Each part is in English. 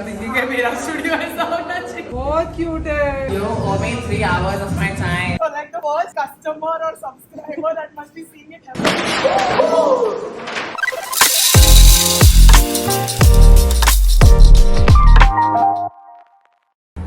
मेरा स्टूडियो ऐसा होना चाहिए. बहुत cute है. You owe me 3 hours of my time. So like the first customer or subscriber that must be seeing it ever.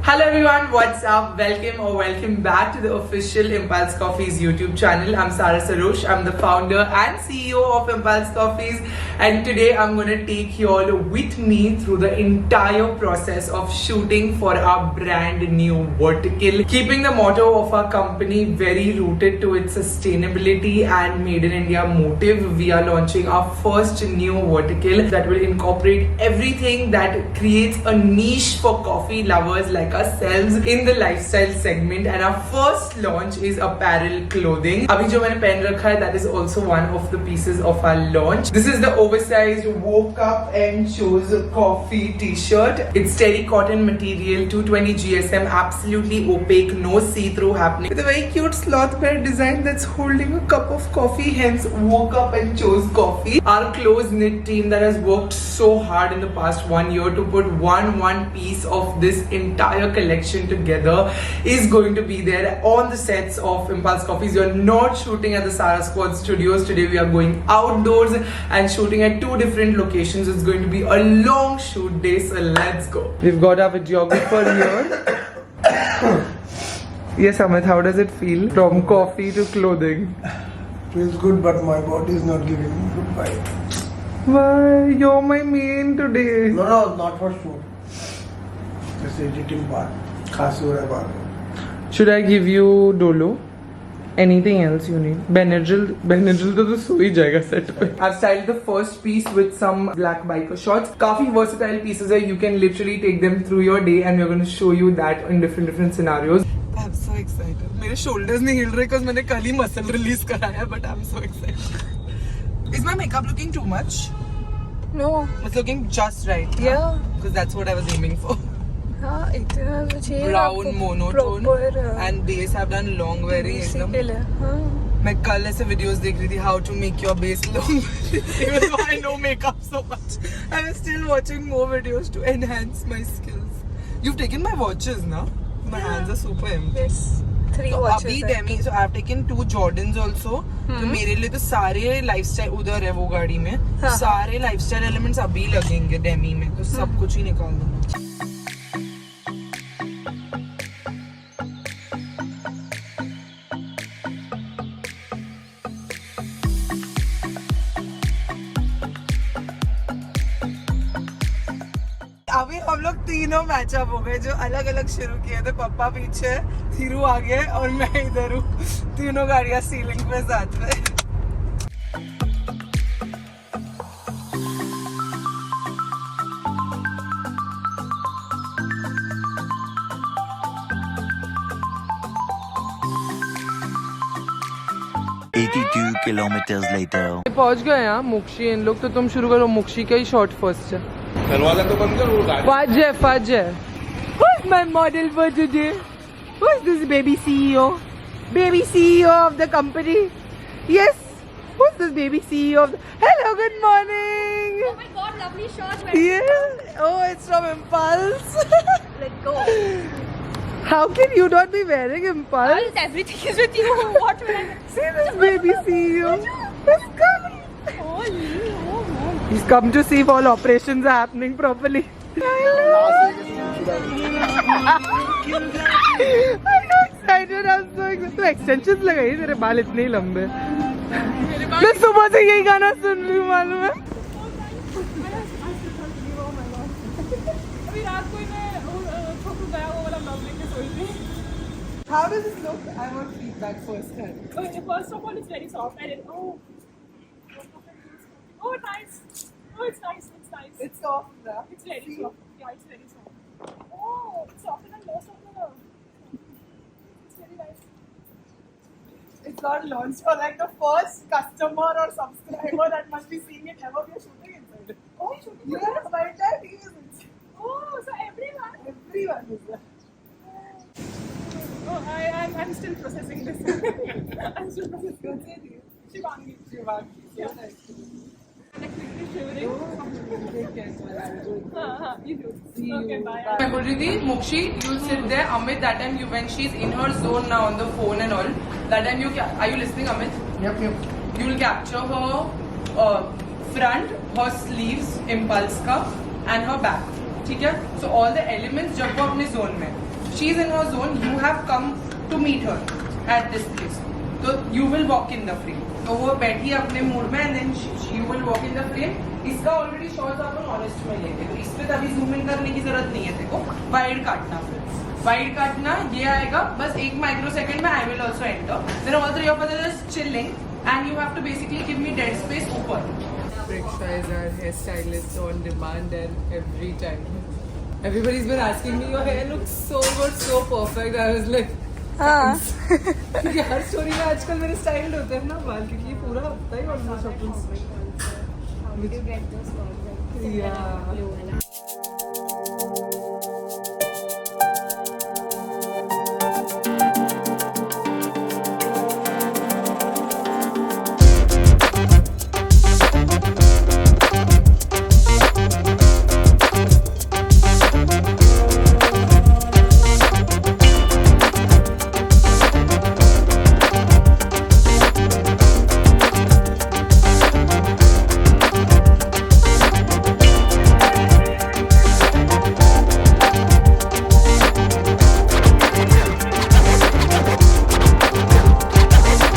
Hello everyone, what's up? Welcome back to the official Impulse Coffees YouTube channel. I'm Sara Sarosh. I'm the founder and CEO of Impulse Coffees, and today I'm going to take you all with me through the entire process of shooting for our brand new vertical. Keeping the motto of our company very rooted to its sustainability and made in India motive, we are launching our first new vertical that will incorporate everything that creates a niche for coffee lovers like ourselves in the lifestyle segment, and our first launch is apparel clothing. अभी जो मैंने पहन रखा है, that is also one of the pieces of our launch. This is the oversized woke up and chose coffee t-shirt. It's terry cotton material, 220 GSM, absolutely opaque, no see-through happening, with a very cute sloth bear design that's holding a cup of coffee, hence woke up and chose coffee. Our close knit team that has worked so hard in the past 1 year to put one piece of this entire collection together is going to be there on the sets of Impulse Coffees. You're not shooting at the Sara Squad studios. Today we are going outdoors and shooting at 2 different locations. It's going to be a long shoot day, so let's go. We've got our videographer here. Yes, Amit, how does it feel from coffee to clothing? Feels good, but my body is not giving me good vibe. Why? You're my main today. No, not for shoot. Just editing part. खांसी हो रहा है बार बार. Should I give you Dolo? Anything else you need? Benadryl तो सो ही जाएगा set पे. I've styled the first piece with some black biker shorts. काफी versatile pieces है. You can literally take them through your day, and we're going to show you that in different scenarios. I'm so excited. मेरे shoulders नहीं हिल रहे because मैंने कल ही muscle release कराया, but I'm so excited. Is my makeup looking too much? No. It's looking just right. Yeah. Because that's what I was aiming for. हाँ इतना चाहिए Brown monotone proper, and base have done long very एकदम. हाँ. मैं कल ऐसे videos देख रही थी how to make your base long. Even though I know makeup so much, I was still watching more videos to enhance my skills. You've taken my watches, na? My hands are super empty. Yes. 3 So watches. अभी Demi, so I've taken 2 Jordans also. तो मेरे लिए तो सारे lifestyle उधर है वो गाड़ी में. हाँ. सारे lifestyle elements अभी लगेंगे Demi में, तो सब कुछ ही निकाल दूँगा. अभी हम लोग तीनों मैचअप हो गए, जो अलग अलग शुरू किए थे. पप्पा पीछे, थीरू आगे और मैं इधर हूँ. तीनों गाड़ियाँ सीलिंग पे साथ में. kilometers later. पहुँच गए यहाँ मुक्षी. इन लोग तो तुम शुरू करो, मुक्षी का ही शॉट फर्स्ट है. दरवाजा तो बंद करो. Fajr. Who's my model for today? Who's this baby CEO? Baby CEO of the company? Yes. Who's this baby CEO of the... Hello, good morning. Oh my god, lovely shot. Yeah. Oh, it's from Impulse. Let go. How can you not be wearing Impulse? Everything is with you. What will I See this baby CEO. He's coming. He's come to see if all operations are happening properly. I'm so excited. I'm so excited. तो extensions लगाई तेरे बाल इतने ही लंबे. मैं सुबह से यही गाना सुन रही हूँ, मालूम है. How does this look? I want feedback first hand. Okay, first of all, it's very soft. I didn't. Oh, nice. Oh, it's nice. It's nice. It's soft, right? It's very soft. Yeah, it's very soft. Oh, it's softer than most of the. It's very nice. It's not launched for like the first customer or subscriber that must be seeing it ever. We are shooting inside. Oh, you should. Yes, my entire team is inside. Oh, so everyone. Everyone is there. Oh, I'm still processing this. I'm still processing. Shivangi. Shivangi. Yeah. So nice. Like quickly Okay, bye. मैं बोल रही थी मोक्षी you'll sit there Amit that time you when she's in her zone now on the phone and all that time you are you listening Amit Yep. you'll capture her front her sleeves impulse का and her back ठीक है so all the elements जब वो अपने zone में she's in her zone you have come to meet her at this place so you will walk in the frame तो वो बैठी है अपने मूड में and then you will walk in the frame इसका ऑलरेडी शॉट्स अपन honest में लेंगे तो इस पे तभी जूम इन करने की जरूरत नहीं है देखो वाइड काटना फिर वाइड काटना ये आएगा बस 1 माइक्रो सेकंड में I will also enter then all three of us are just chilling and you have to basically give me dead space ऊपर Preksha is our hairstylist on demand and every time everybody's been asking me your hair looks so good so perfect I was like क्योंकि हर story में आजकल मेरे styled होते हैं ना बाल क्योंकि ये पूरा हफ्ता ही ऑलमोस्ट अपन How did you get those curls? Like, Yeah. blue and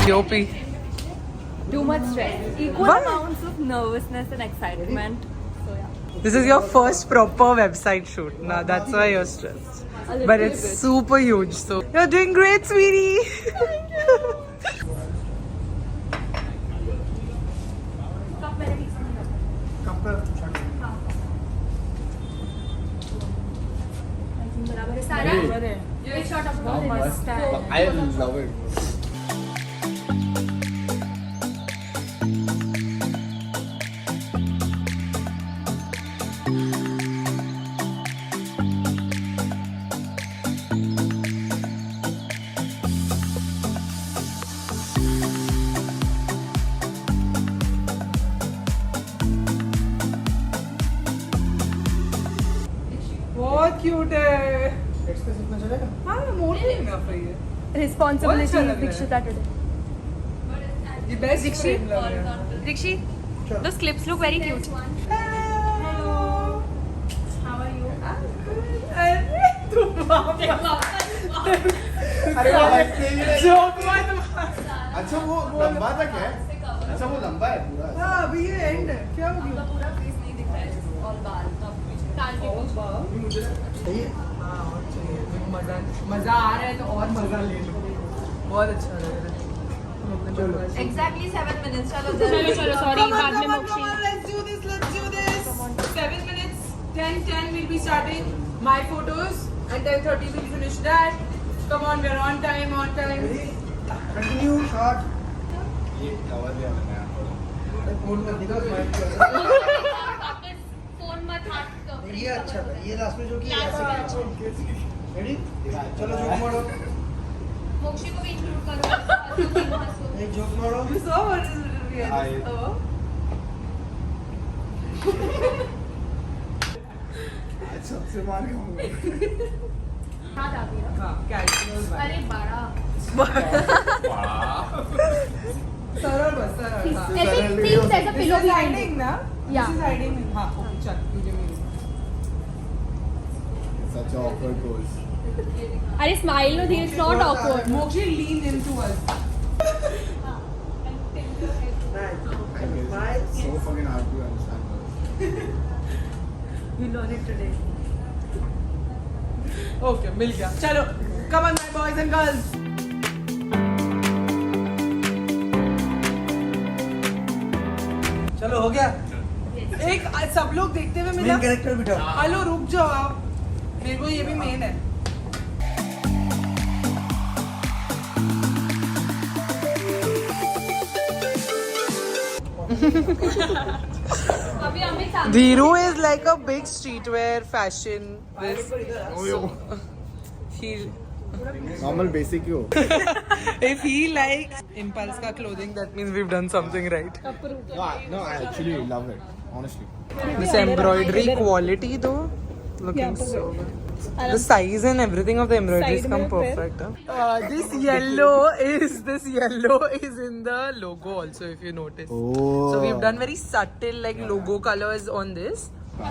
Yopi. too much stress. Equal Why? amounts of nervousness and excitement. So yeah. This is your first proper website shoot. Now that's why you're stressed. But it's super huge. So you're doing great, sweetie. Sarah, which shot of mustache? I love it. बहुत cute है express इतना चलेगा हाँ मोटी enough है ये Responsibility अच्छा लग रहा है। Dikshita today. ये बेस्ट फ्रेम लग रहा है Dikshi, those clips look very cute. Hello How are you? अरे तुम अरे जोक मत अच्छा वो लंबा था क्या? अच्छा वो लंबा है पूरा. हाँ अभी ये एंड है क्या हो गया पूरा फेस नहीं दिख रहा है और बाल कान के पीछे सही है. हाँ और चाहिए देखो मजा आ रहा है तो और मजा ले लो बहुत अच्छा लग रहा है Exactly 7 minutes. चलो चलो sorry बाद में मोक्षी. let's do this 7 minutes 10 we'll be starting my photos and 10:30 we'll finish that come on we're on time continue shot. ये कवर लिया मैंने. फोन में दिखा स्माइल. फोन मत हाथ ये अच्छा था. ये लास्ट में जो किया ऐसे रेडी. चलो जोक मारो. मोक्षी को भी इंक्लूड करो. एक जोक मारो. you saw what is it I- oh आज सबसे मार खाऊंगा. हाथ आ गया. हाँ casual vibe. अरे बड़ा. सरल बस सरल हाँ ऐसे think there's a pillow This is behind hiding it. ना Yeah. this is hiding हाँ okay चल तुझे मिली Such an awkward pose. अरे smile no धीरे. It's not awkward. Mokshi lean into us Like, it's so fucking hard to understand. you learn it today okay मिल गया चलो come on my boys and girls चलो हो गया. एक सब लोग देखते हुए मिला मेन कैरेक्टर बिठाओ. हेलो रुक जाओ आप मेरे को ये भी मेन है अभी हमें सामने. Dhiru is like a big streetwear fashion this he Normal basic ही हो. if he likes impulse ka clothing that means we've done something right No, I actually love it. honestly. This embroidery quality though, looking so good. The size and everything of the embroideries Side come mein phir. perfect. This yellow is in the logo also, if you notice. Oh. So we've done very subtle like logo colors on this.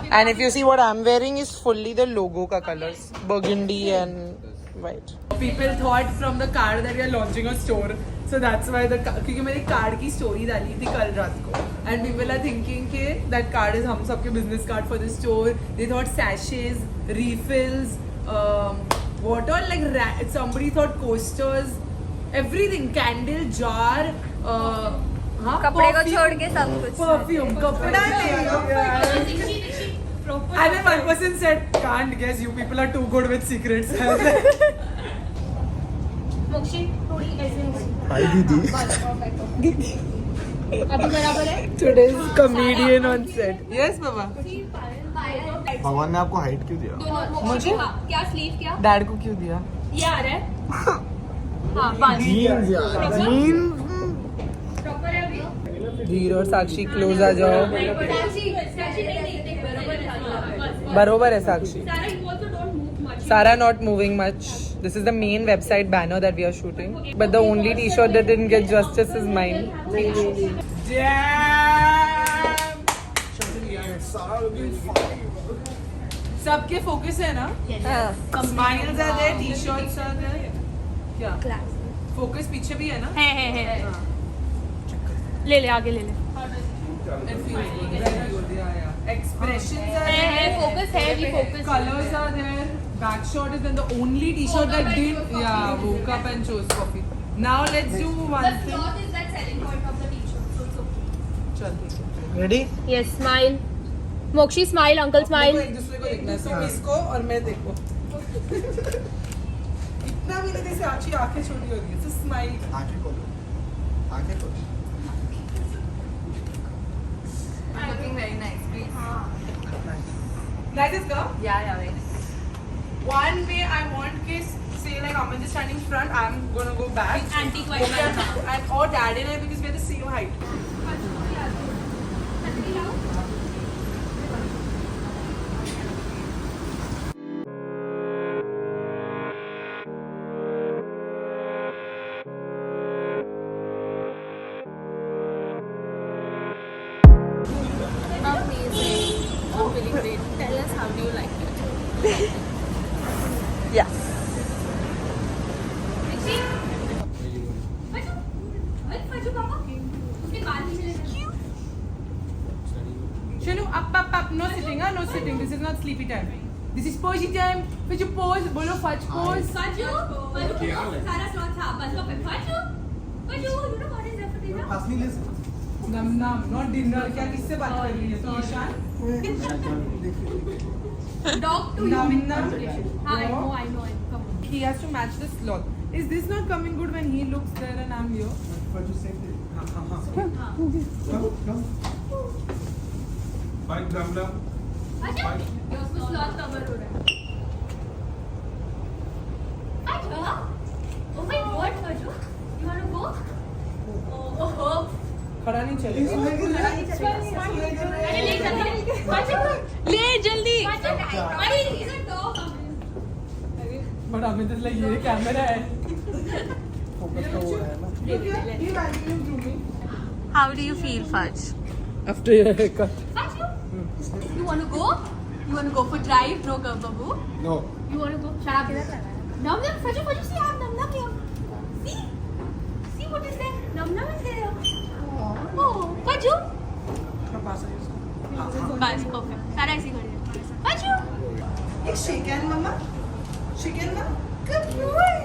And if you see what I'm wearing is fully the logo ka colors, burgundy and white. People thought from the card that we are launching a store, so that's why क्योंकि मैंने card की story डाली थी कल रात को, and people are thinking कि that card is हम सबके business card for the store. They thought sachets, refills, what all like somebody thought coasters, everything, candle jar. कपड़े को छोड़ के सब कुछ परफ्यूम कपड़ा नहीं. And then one person said, "Can't guess. You people are too good with secrets." मोक्षी थोड़ी ऐसे Hi दीदी. अभी बराबर है Today's comedian on set. Yes, Baba. भगवान ने आपको हाइट क्यों दिया? मुझे क्या स्लीव क्या Dad को क्यों दिया? ये आ रहा है हाँ बांध Jeans यार. प्रॉपर है अभी धीर और साक्षी क्लोज आ जाओ. साक्षी नहीं बरोबर है साक्षी. सारा you also don't move much Sara not moving much. This is the main website banner that we are shooting. But the only t-shirt that didn't get justice is mine. Damn! सबके focus है ना? Smiles are there, t-shirts are there. क्या? Focus पीछे भी है ना? है ले ले आगे ले ले It feels good. Very good. Yeah. Expressions are है there. focus है we focus Colors are there. Back shot is then the only t-shirt that didn't. Yeah, woke up and chose coffee. Now let's do one the thing. cloth is that selling point of the t-shirt so it's okay चल ठीक है. Ready? yes smile मोक्षी smile uncle देखो smile एक दूसरे को देखना है. तुम इसको और मैं देखो. इतना भी नहीं जैसे आँखी आंखें छोटी हो रही है. So smile. आंखें खोलो. आंखें खोलो. looking very nice please That is go. yeah very nice One way I want to say like I'm just standing front. I'm gonna go back. anti-clockwise Okay, and or Dad and I because we're the same height. tell us how do you like it Yes. फजू पापा उसके बाल भी चले Shanu, up, no sitting, no sitting. This is not sleepy time. This is posy time. Fetch a pose, bolo fudge pose. फजू सारा slot था बस वो पे फजू you know what is that for dinner हंसनी ले सकते. Nam, not dinner. क्या किससे बात कर रही है तू Ishan? dog to you Nam. I know come on He has to match the slot. Is this not coming good when he looks there and I'm here? But you said it. Come. Bye, Gamla. अच्छा ये उसको slot cover हो रहा है अच्छा oh my god फजू you want to go oh खड़ा नहीं चलेगा. अरे ले जल्दी अरे इज अ डॉग But हमें तो लग ये कैमरा है. Focus तो वो है ना. how do you feel Fudge After your haircut. you want to go for drive no go babu No. you want to go shut up num fajoo see आप num here see what is there num is there oh fajoo बस perfect सारा ऐसे कर दिया fajoo Hey, chicken, mama. Chicken, ma. Good boy.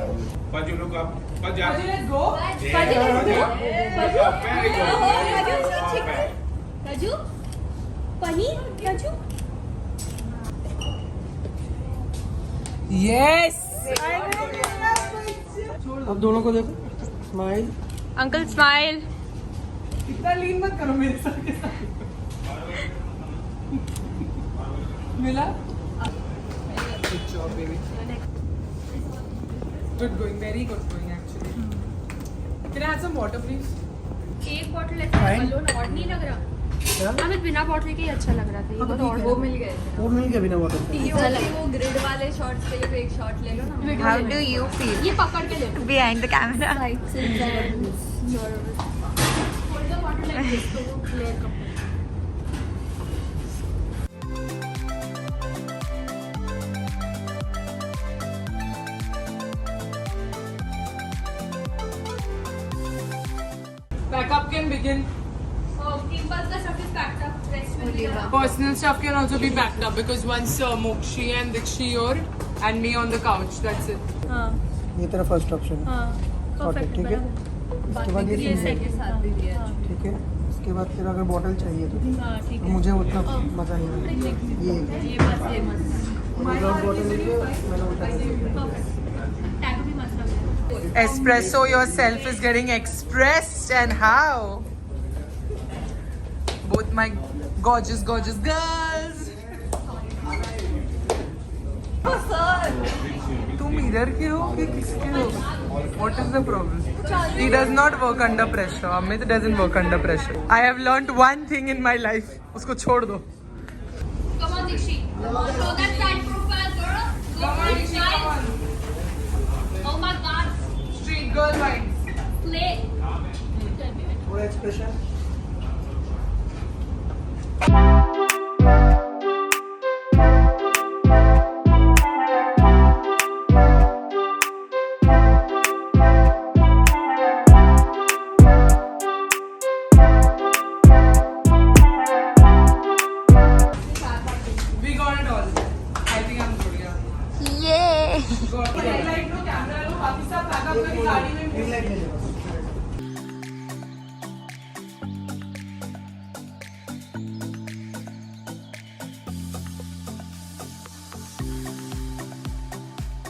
Fajoo, look up. Fajoo, let's go. fajoo let's go fajoo Very good. fajoo paneer fajoo Yes. अब दोनों को देखो. Smile. uncle smile इतना लीन मत करो मेरे साथ के साथ. मिला? Good job, baby. Good going, very good going actually. Can I have some water, please? एक बॉटल ऐसे balloon और नहीं लग रहा हमें बिना बॉटल के ही अच्छा लग रहा था ये बहुत और वो मिल गए वो मिल गया बिना बॉटल के। वो ग्रिड वाले शॉट्स के लिए भी एक शॉट ले लो ना How do you feel ये पकड़ के ले लो behind the camera? Backup can begin. Pimples का stuff is packed up. Rest will be done. Personal stuff can also be backed up because once Mokshi and Dikshi here and me on the couch. That's it. ये तेरा first option है Sorted, ठीक है। उसके बाद ये single, के साथ भी दिया ठीक है। उसके बाद फिर अगर बॉटल चाहिए तो मुझे उतना मजा नहीं आएगा। ये विदाउट बॉटल लेके मैंने उल्टा Tag भी मत रखो। Espresso yourself is getting expressed and how? Both my gorgeous girls. तुम इधर के हो कि किसके हो? What is the problem? He does not work under pressure. Amit doesn't work under pressure. I have learnt one thing in my life. उसको छोड़ दो. Come on, Dikshi. Show that side profile, girl. Go for it, guys. Oh my God. Street girl vibes. Play. थोड़ा expression. We got it all. I think I'm good. Yeah. Yay! Got it. Like no camera लो बाकी सब pack up करके गाड़ी में green light ले लो।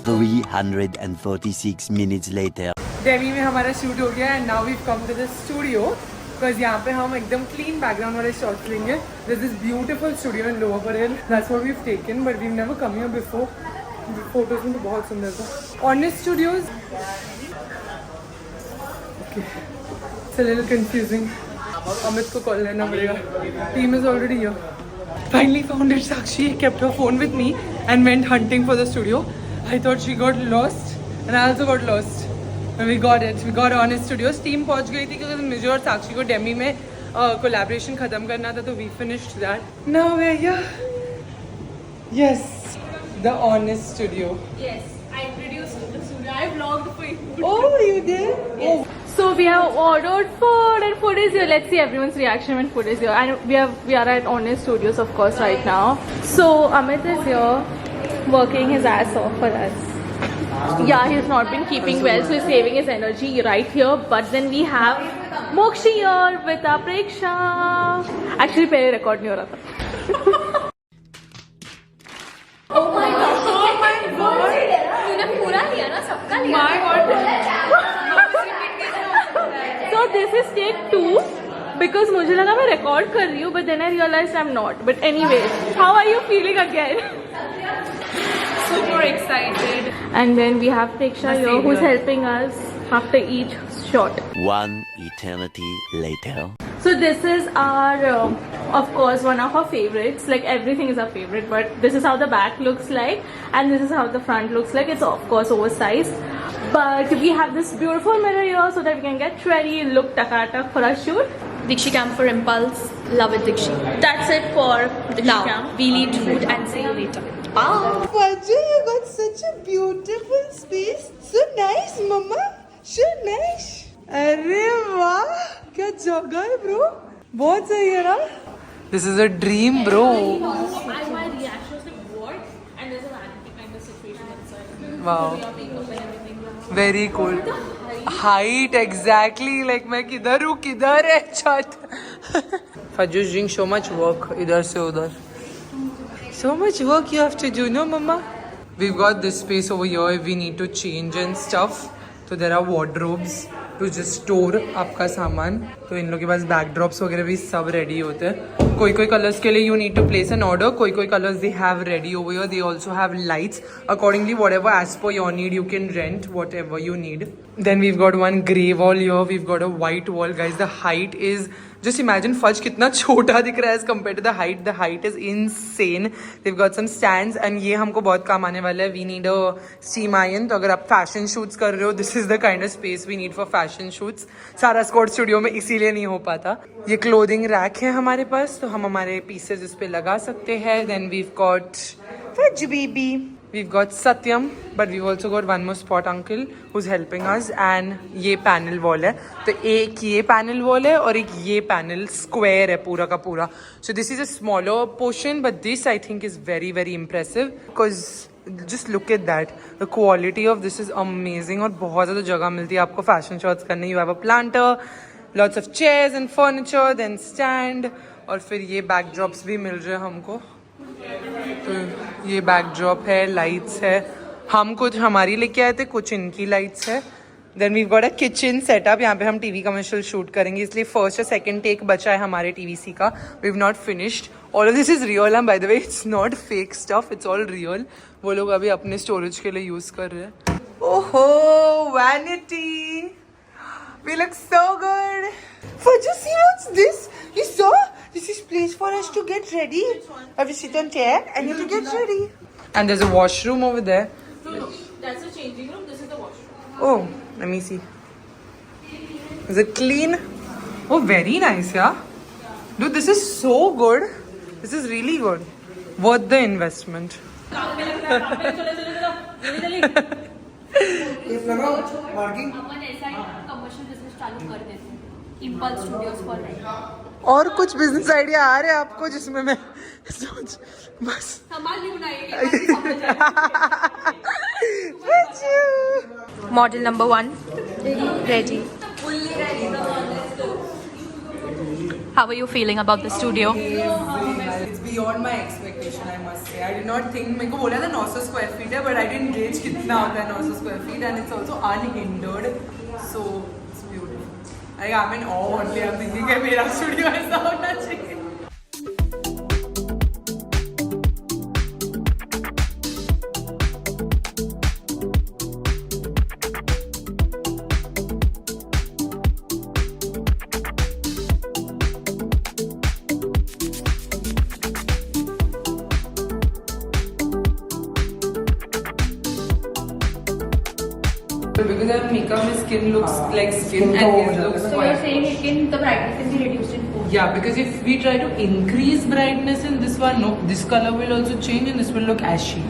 $346 minutes later. Delhi में हमारा shoot हो गया and now we come to the studio because यहाँ पे हम एकदम क्लीन बैकग्राउंड वाले शॉट्स लेंगे this is beautiful studio in Lower Parel that's what we have taken but we have never come here before photos में तो बहुत सुंदर था honest studios okay it's a little confusing Amit को कॉल लेना पड़ेगा team is already here finally found it Sakshi kept her phone with me and went hunting for the studio I thought she got lost and I also got lost we got it we got Honest Studios team पहुंच गई थी क्योंकि मुझे और साक्षी को Demi में collaboration खत्म करना था तो we finished that now we're here yes the Honest Studio Yes, I introduced the studio. I vlogged for you. oh you did oh So we have ordered food and food is here. Let's see everyone's reaction when food is here. And we are at Honest Studios of course right now. So Amit is here working his ass off for us. Yeah, he's not been keeping well, so he's saving his energy right here. But then we have Mokshi here with our Preksha. Actually, पहले record नहीं हो रहा था. Oh my God. तूने पूरा लिया ना सबका लिया my god So this is take 2 because मुझे लगा मैं record कर रही हूँ, but then I realized I'm not. But anyways, how are you feeling again? super excited And then we have Preksha here who's helping us after each shot. One eternity later. So this is our, of course, one of our favorites. Like everything is our favorite, but this is how the back looks like, and this is how the front looks like. It's of course oversized, but we have this beautiful mirror here so that we can get ready, look takatak for our shoot. Dikshi Camp for Impulse. Love it, Dikshi. That's it for the Now, camp. we'll eat food and see you later. Fajr, you got such a beautiful space. So nice, Mama. So nice. अरे वाह क्या जगह है bro बहुत सही है ना this is a dream bro My reaction was like what? And there's a vanity kind of situation inside. Wow Makeup and everything. Very cool height exactly like मैं किधर हूँ किधर है छत फजूस डूइंग सो मच वर्क इधर से उधर so much work you have to do no mama we've got this space over here if we need to change and stuff so there are wardrobes to just store आपका सामान तो इन लोगों के पास backdrops वगैरह भी सब रेडी होते हैं. कोई कोई कलर्स के लिए you need to place an order. कोई कोई colours they have ready over here. They also have lights accordingly whatever as per your need you can rent whatever you need. Then we've got one grey wall here. We've got a white wall, guys. The height is just imagine Fudge कितना छोटा दिख रहा है as compared to the height. The height is insane. They've got some stands and ये हमको बहुत काम आने वाला है. We need a steam iron. तो अगर आप fashion shoots कर रहे हो, this is the kind of space we need for fashion shoots. सारा स्कॉट स्टूडियो में इसीलिए नहीं हो पाता. ये clothing rack है हमारे पास, तो हम हमारे pieces इस पे लगा सकते हैं. Then we've got Fudge baby. We've got Satyam, but we've also got one more spot uncle who's helping us. And ये panel wall है. तो एक ये panel wall है और एक ये panel square है पूरा का पूरा. So this is a smaller portion, but this I think is very very impressive because just look at that. The quality of this is amazing और बहुत ज़्यादा जगह मिलती है आपको fashion shots करने. You have a planter, lots of chairs and furniture, then stand और फिर ये backdrops भी मिल रहे हैं हमको. तो ये बैकड्रॉप है, लाइट्स है. हम कुछ हमारी लेके आए थे, कुछ इनकी लाइट्स है. Then we got a kitchen setup. यहाँ पे हम टीवी कमर्शियल शूट करेंगे, इसलिए फर्स्ट और सेकंड टेक बचा है हमारे टीवीसी का. We have not finished. All of this is real and by the way it's not fake stuff, it's all real. वो लोग अभी अपने स्टोरेज के लिए यूज कर रहे हैं. ओहो vanity, we look so good. Fudge, see what's this? You saw? This is place for us to get ready. We sit on chair and you have to get ready. And there's a washroom over there. No, that's the changing room. This is the washroom. Oh, let me see. Is it clean? Oh, very nice, yeah. Dude, this is so good. This is really good. Worth the investment. ये लगाओ marking. अपन ऐसा commercial business चालू कर देते हैं. Impulse studios for rent. और कुछ business idea आ रहे हैं आपको जिसमें मैं सोच बस सामान नहीं बनाएंगे. Model number 1. Ready. How are you feeling about the studio? It's beyond my expectation, I must say. I did not think मेरे को बोला था 900 square feet है, but I didn't gauge कितना होता है 900 square feet, and it's also unhindered, so it's beautiful. I'm in awe only. I'm thinking कि मेरा स्टूडियो ऐसा होना चाहिए. Because I have makeup, my skin looks like skin and his looks So you're saying it can, the brightness can be reduced in 4. Yeah, because if we try to increase brightness in this one, no, this color will also change and this will look ashy.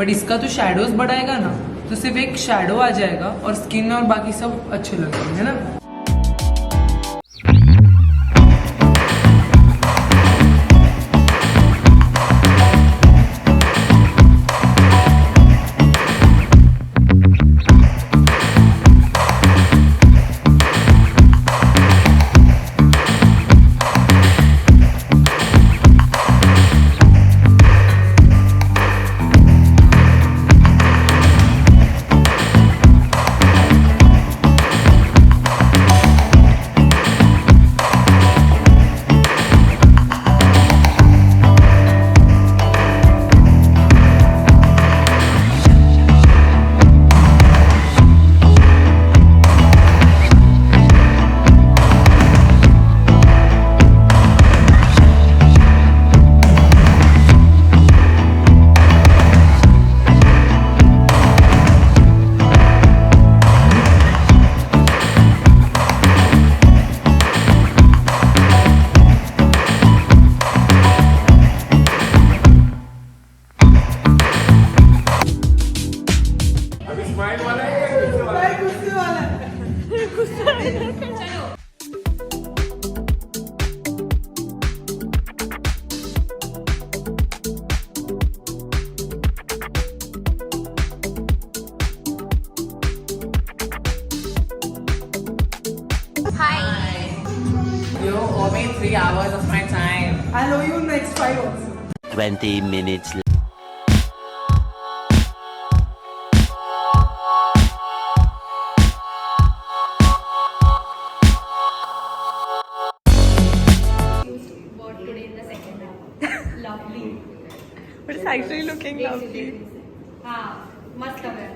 But इसका तो shadows बढ़ाएगा ना, तो सिर्फ एक shadow आ जाएगा और skin और बाकी सब अच्छे लगेंगे, है ना? You owe me 3 hours of my time. I'll owe you next 5 also. 20 minutes later. actually looking lovely. हाँ मस्त लग रहा है.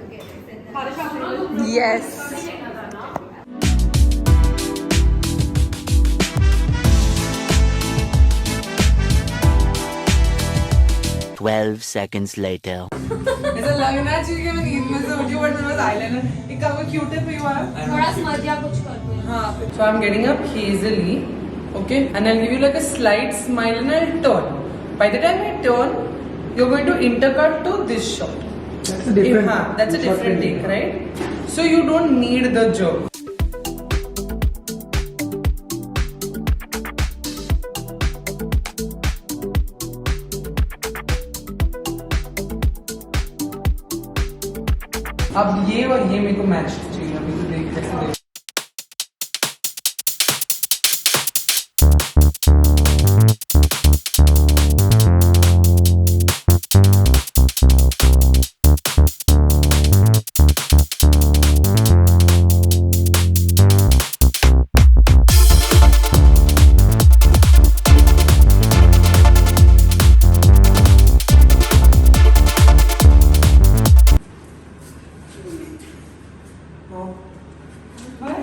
Yes. 12 seconds later. ऐसा लगना चाहिए कि मैं नींद में से उठी हूँ, but मेरे पास eyeliner एक काम क्यूट है पे हुआ है. थोड़ा स्मज या कुछ कर दो. हाँ. So I'm getting up hazily, okay, and I'll give you like a slight smile and I'll turn. By the time I turn, you're going to intercut to this shot. That's a different. That's a different take, right? So you don't need the jerk. अब ये और ये मेरे को match चाहिए. अभी तो देख कैसे देख.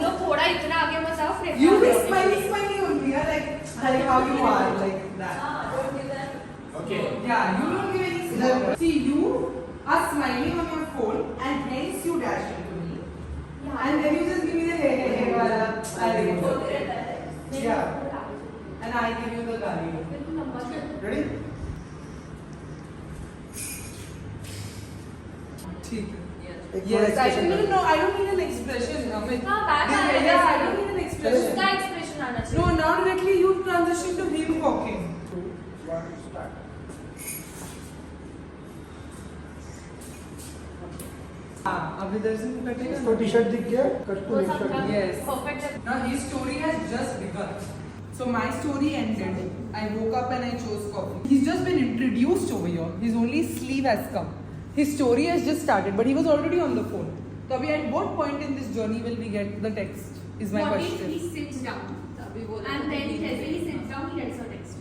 लोग थोड़ा इतना आगे मत आओ. फिर You be smiley only, yeah, like how you are, like that. Okay. Yeah, you don't give any snap. See, you are smiling on your phone, and hence you dash into me. And then you just give me the hey wala. Yeah. And I give you the gari. Ready? ठीक है. एक Yes, थोड़ा expression no, I don't need an expression, Amit. हाँ, back Yeah, आना yeah, I चाहिए. don't need an expression. उसका expression आना चाहिए. No, now directly you transition to him walking. 2, 1, start. हाँ, अब इधर से कटेगा. तो टी-शर्ट दिख गया, कट टू वो नेक्स्ट सब shot. Yes. Perfect. Now his story has just begun. So my story ended. I woke up and I chose coffee. He's just been introduced over here. His only sleeve has come. His story has just started, but he was already on the phone. So at what point in this journey will we get the text? Is my What if question. he sits down and then he tells me he sits down, he gets a text.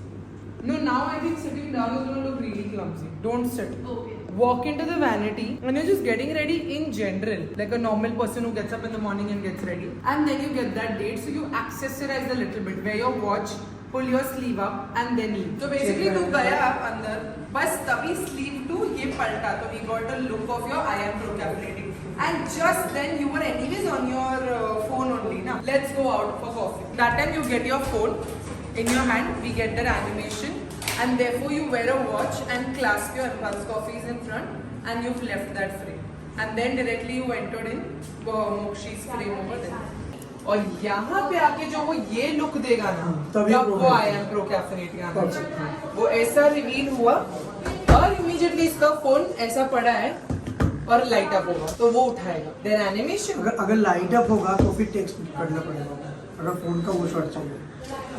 No, now I think sitting down is going to look really clumsy. Don't sit. Okay. Walk into the vanity and you're just getting ready in general, like a normal person who gets up in the morning and gets ready. And then you get that date, so you accessorize a little bit. Wear your watch, pull your sleeve up and then leave. So basically तू गया अंदर, बस तभी sleeve to ये पलटा, तो he got a look of your I am procrastinating. And just then you were anyways on your phone only, na? Let's go out for coffee. That time you get your phone in your hand, we get that animation. And therefore you wear a watch and clasp your Impulse Coffees in front and you've left that frame. And then directly you entered in Mokshi's frame over there. और यहाँ पे आके जो वो ये look देगा ना, तभी तब वो I am procrastinating आना चाहिए. वो ऐसा रिवील हुआ और इमीडिएटली इसका फोन ऐसा पड़ा है और लाइट अप होगा तो वो उठाएगा. Then animation. अगर लाइट अप होगा तो फिर टेक्स्ट करना पड़ेगा. अगर फोन का वो शॉट चाहिए.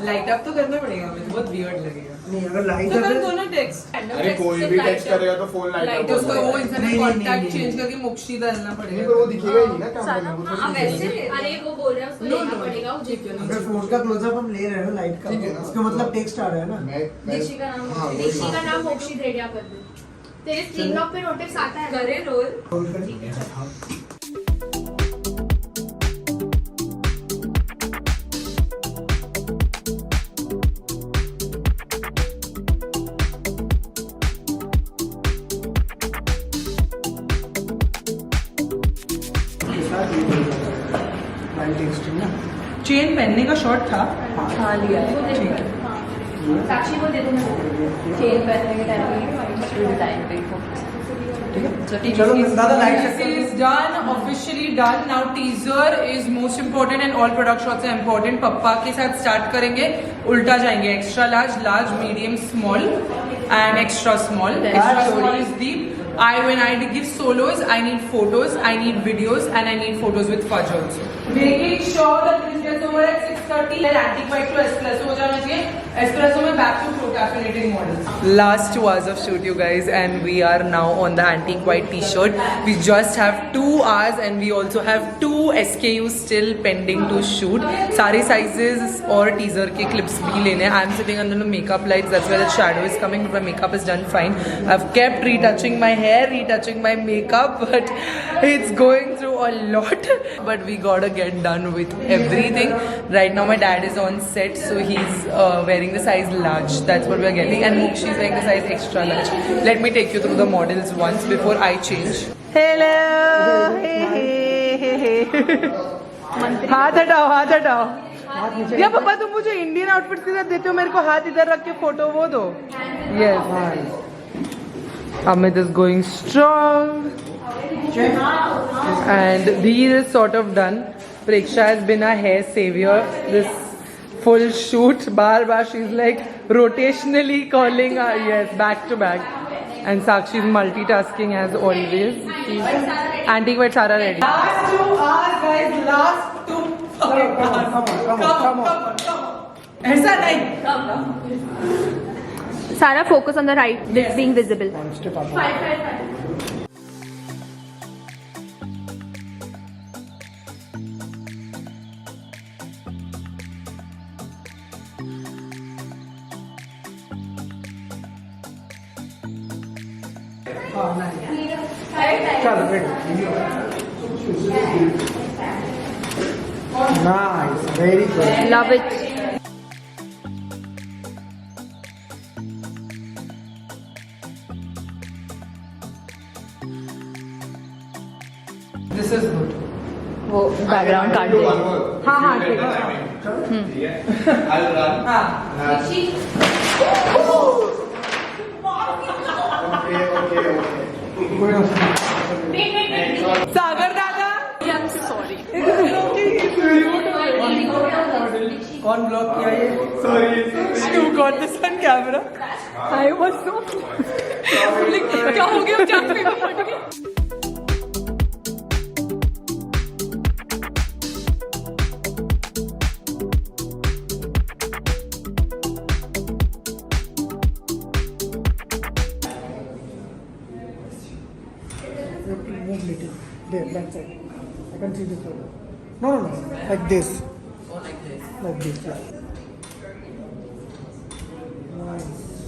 लाइट अप तो करना पड़ेगा, मुझे बहुत वियर्ड लगेगा. नहीं, अगर लाइट तो अप कर है दो ना टेक्स्ट. अरे कोई भी टेक्स्ट करेगा तो फोन लाइट लाइट अप उसका वो इंसान नहीं, कॉन्टैक्ट नहीं, चेंज नहीं। करके मोक्षी डालना नहीं पड़ेगा. पर वो दिखेगा ही नहीं ना कैमरे में. वो हाँ तो वैसे अरे वो बोल रहा है उसको लेना पड़ेगा. वो ठीक है ना. अगर फोन का क्लोजअप हम ले रहे हैं ना लाइट का, ठीक है ना। इसका मतलब टेक्स्ट आ रहा है ना. दीक्षी का नाम हाँ, वही दीक्षी का बात। नाम मोक्षी रेडिया कर दो. तेरे स्क्रीन लॉक पे नोटिस आता है. करे रोल. रोल कर. लाइट टेक्स्ट है ना. चेन पहनने का शॉट था. हाँ लिया है. ठीक है. साक्षी को दे दो ना. चेन पहनने के टाइम पे डिजाइन पे चलो दादा light This is done, officially done. Now teaser is most important and all product shots are important. पप्पा के साथ start करेंगे, उल्टा जाएंगे. Extra large, large, medium, small and extra small. Extra small is deep. When I give solos, I need photos, I need videos and I need photos with fudge also. Making sure that this gets over at 6 6:30 then antique white to espresso हो जाना चाहिए. Espresso में back to pro-caffeinating models. Last 2 hours of shoot, you guys, and we are now on the antique white t-shirt. We just have 2 hours and we also have 2 SKUs still pending to shoot. सारे sizes और teaser के clips भी लेने हैं. I'm sitting under the makeup lights. That's where the shadow is coming, but my makeup is done fine. I've kept retouching my hair, retouching my makeup, but it's going through a lot. But we gotta get done with everything. Right now my dad is on set, so he's wearing the size large. That's what we're getting, and Mokshi is wearing the size extra large. Let me take you through the models once before I change. Hello, hey hey hey hey. हाथ हटाओ, हाथ हटाओ. या पापा तुम मुझे Indian outfit के साथ देते हो, मेरे को हाथ इधर रख के फोटो वो दो. Yes. Amit is going strong. And these is sort of done. Preksha has been a hair savior this full shoot. Bar she's like rotationally calling her, yes, back to back. And Sakshi is multitasking as always. Antique white Sara ready. Last 2 hours, guys. Last 2 hours. Come on. ऐसा नहीं. Sarah, focus on the right. This being visible. चलो nice, very good. Love it. This is good. वो background काट दे. हाँ हाँ ठीक है. I'll run. हाँ. सागर दादा. I'm sorry. कौन ब्लॉक किया ये? You got this on camera. I was so. क्या हो गया? चांद पे फट गई. Move little. There, that side. I can see this photo. No, like this. Like this, yeah.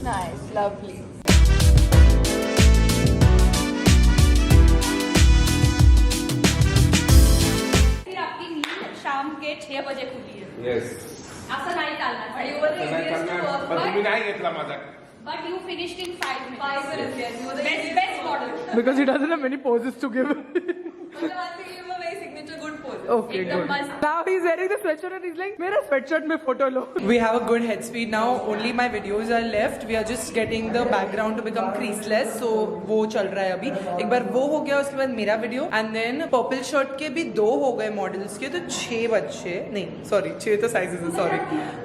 Nice, lovely. फिर आपकी नींद शाम के 6 बजे खुली है. Yes. असं नाही चालणार. नाही करणार. पण तुम्ही नाही घेतला माझा. But you finished in 5 minutes. 5 minutes, yes. You were the best model. Because he doesn't have many poses to give. Okay, good. Now he's wearing the sweatshirt and he's like, मेरा sweatshirt में photo low. We have a good head speed now. Only my videos are left. We are just getting the background to become creaseless. So वो चल रहा है अभी. एक बार वो हो गया, उसके बाद मेरा video. And then purple shirt के भी 2 हो गए models के, तो 6 बच्चे नहीं, sorry, 6 तो sizes है, sorry,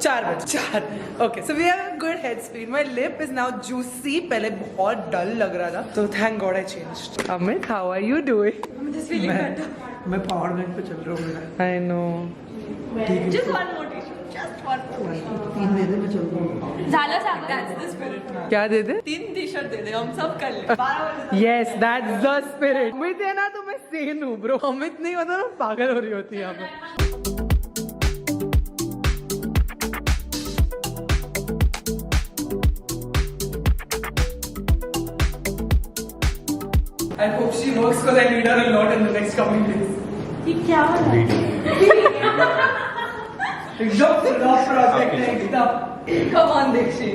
4 बच्चे, 4. Okay, so we have a good head speed. My lip is now juicy. पहले बहुत dull लग रहा था. So thank God I changed. Amit, how are you doing? I'm just feeling better. मैं power bank पे चल रहा हूँ मेरा. I know. Just one more tissue. Just one more. 3 दे दे, मैं चल रहा हूँ. झालं सांग. That's the spirit. क्या दे दे? 3 टी-शर्ट दे दे. हम सब कर ले. 12 बजे. Yes, that's the spirit. Amit है ना तो मैं sane हूँ bro. अमित नहीं होता ना पागल हो रही होती है यहाँ पे. I hope she works because I need her a lot in the next coming days. ये क्या हो रहा है? एकदम से love project है एकदम. Come on Dikshi.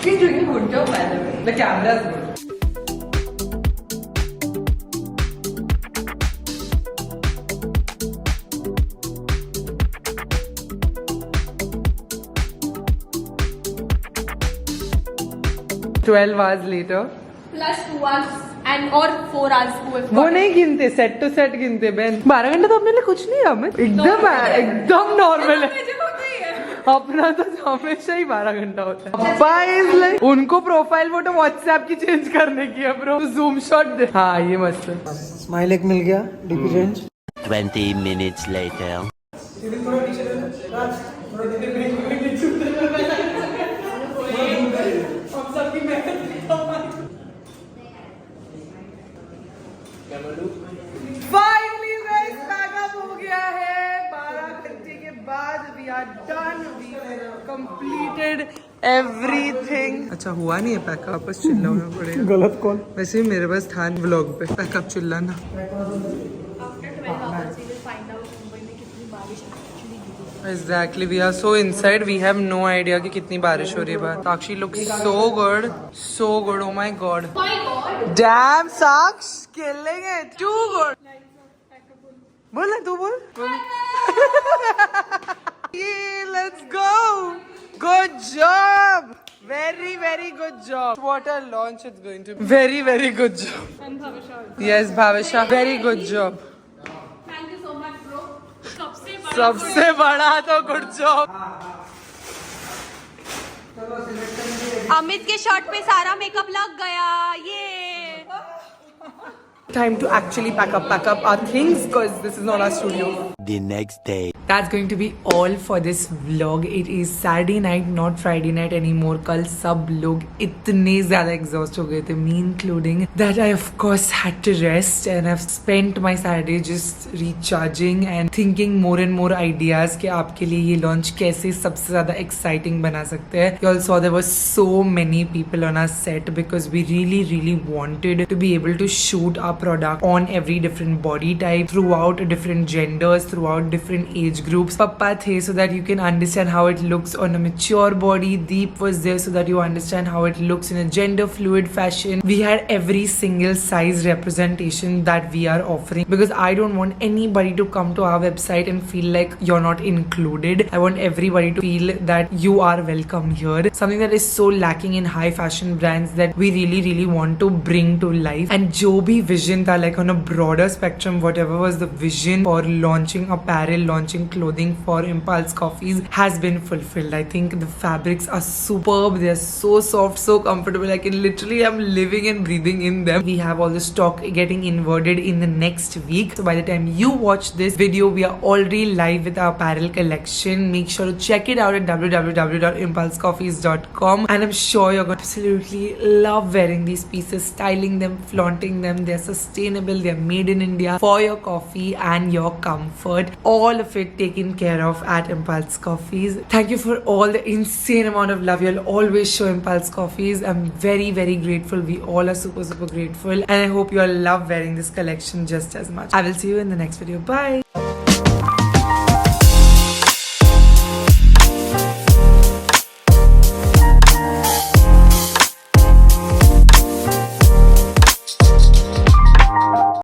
She's doing a good job by the way. The camera is good. Twelve hours later. Plus 2 hours and or 4 hours who have वो नहीं गिनते, सेट टू सेट गिनते बहन. 12 घंटे तो अपने लिए कुछ नहीं है हमें. एकदम नॉर्मल है. अपना तो हमेशा ही 12 घंटा होता है. पापा इज लाइक, उनको प्रोफाइल फोटो व्हाट्सएप की चेंज करने की है ब्रो. जूम शॉट दे. हाँ ये मस्त है. स्माइल एक मिल गया. DP change. 20 minutes later. Finally guys, pack up हो गया है 12 घंटे के बाद. We are done. We completed everything. अच्छा हुआ नहीं है पैकअप, बस चिल्लाना पड़ेगा. गलत कॉल. वैसे ही मेरे पास था व्लॉग पे पैकअप चिल्लाना. Exactly, we are so inside. We have no idea कि कितनी बारिश हो रही है बाहर. Sakshi looks so good, so good. Oh my god. Damn, Saksh, killing it. Too good. बोल ना तू बोल. Yeah, let's go. Good job. Very, very good job. What a launch it's going to be. Very, very good job. And Bhavisha. Yes, Bhavisha. Very good job. Thank you so much, bro. सबसे बड़ा तो good job. Amit के shirt पे सारा makeup लग गया. ये Time to actually pack up our things because this is not our studio. The next day. That's going to be all for this vlog. It is Saturday night, not Friday night anymore. कल सब लोग इतने ज़्यादा exhaust हो गए थे, me including, that I of course had to rest and I've spent my Saturday just recharging and thinking more and more ideas कि आपके लिए ये launch कैसे सबसे ज़्यादा exciting बना सकते हैं. You all saw there were so many people on our set because we really wanted to be able to shoot our product on every different body type, throughout different genders, throughout different age groups. Papa the so that you can understand how it looks on a mature body. Deep was there so that you understand how it looks in a gender fluid fashion. We had every single size representation that we are offering because I don't want anybody to come to our website and feel like you're not included. I want everybody to feel that you are welcome here. Something that is so lacking in high fashion brands that we really want to bring to life. And जो भी vision था, like on a broader spectrum, whatever was the vision for launching apparel, launching clothing for Impulse Coffees has been fulfilled. I think the fabrics are superb. They are so soft, so comfortable. I can literally, I'm living and breathing in them. We have all the stock getting inverted in the next week. So by the time you watch this video, we are already live with our apparel collection. Make sure to check it out at www.impulsecoffees.com. And I'm sure you're going to absolutely love wearing these pieces, styling them, flaunting them. They're sustainable. They're made in India for your coffee and your comfort. All of it taken care of at Impulse Coffees. Thank you for all the insane amount of love you'll always show Impulse Coffees. I'm very grateful. We all are super grateful. And I hope you all love wearing this collection just as much. I will see you in the next video. Bye.